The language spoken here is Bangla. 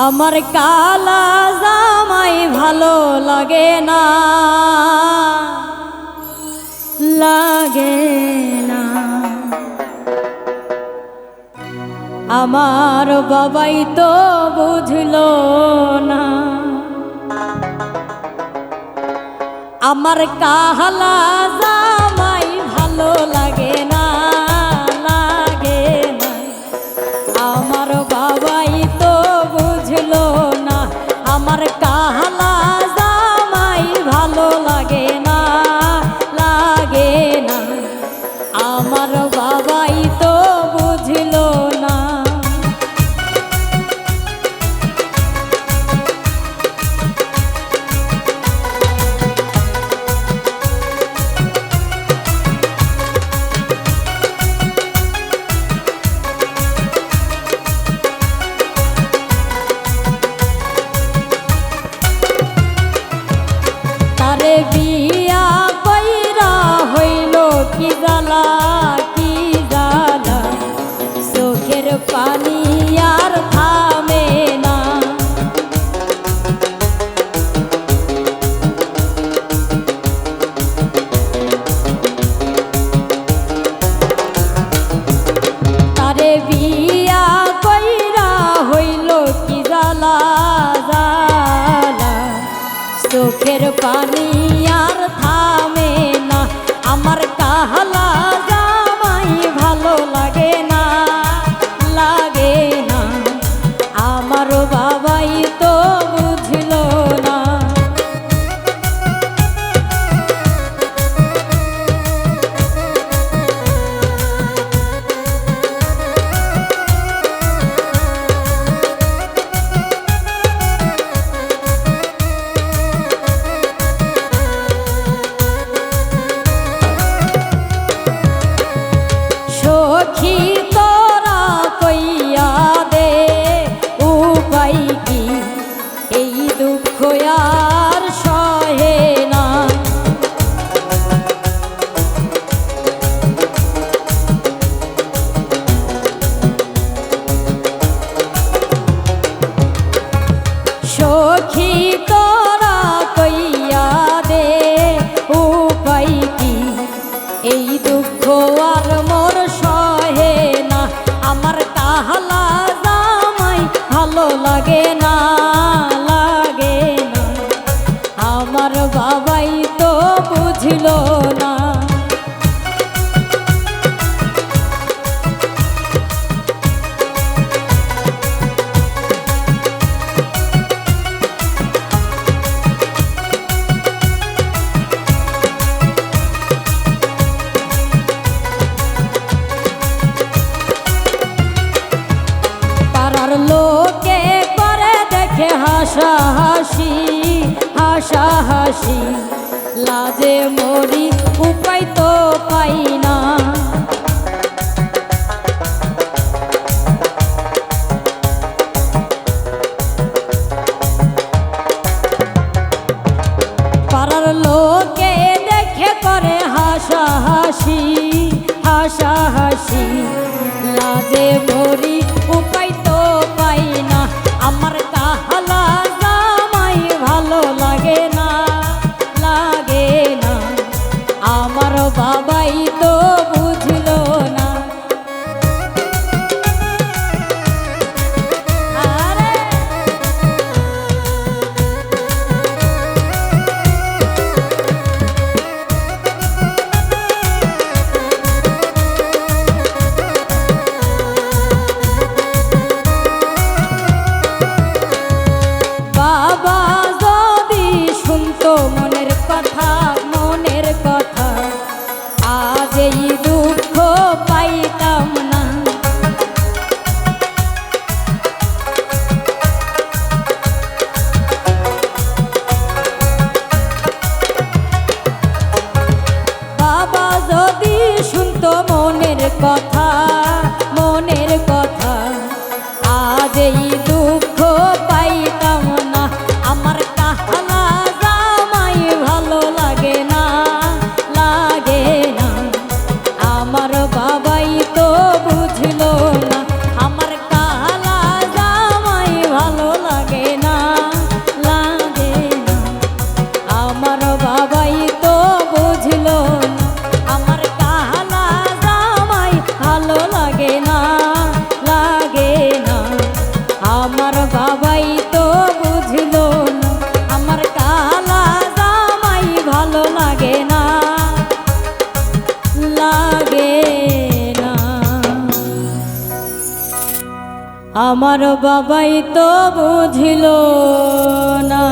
আমার কালা জামাই ভালো লাগে না, লাগে না। আমার বাবাই তো বুঝলো না। আমার কালা জামাই ভালো লাগে না, লাগে না। আমার বাবাই তো বুঝলো না। আমার কালা জামাই ভালো লাগে না, লাগে না। আমার বাবাই তো বুঝলো না। বিয়া কইরা হইল কি জ্বালা, কি জ্বালা। চোখের পানি আর থামে না। তারে বিয়া কইরা হইল কি জ্বালা, জ্বালা। চোখের পানি আর থামে না। আমার কালা জামাই ভালো লাগে না, লাগে না। আমার বাবাই তো বুঝলো না। সখী তোরা কইয়া দে উপায় কি, এই দুঃখ আর সহে না। সখী তোরা কইয়া দে উপায় কি, এই দুঃখ আর মোর সহে না। আমার কালা জামাই ভালো লাগে না, লাগে না। আমার বাবাই তো বুঝলো না। লোকে করে দেখে হাসাহাসি, হাসাহাসি। লাজে মরি উপায় তো পাই না। পাড়ার লোকে দেখে করে হাসাহাসি, হাসাহাসি। লাজে মরি উপায় তো পাই না। আমার কালা জামাই ভালো লাগে না, লাগে না। আমার বাবাই তো বুঝলো না। বাবা যদি শুনতো মনের কথা, মনের কথা, আজ এই দুঃখ পাইতাম না। বাবা যদি শুনতো মনের কথা, মনের কথা, আজ এই দুঃখ পাইতাম না। আমার কালা জামাই ভালো লাগে না, লাগে না। আমার বাবাই তো বুঝলো না। আমার কালা জামাই ভালো লাগে। আমার বাবাই তো বুঝিল না।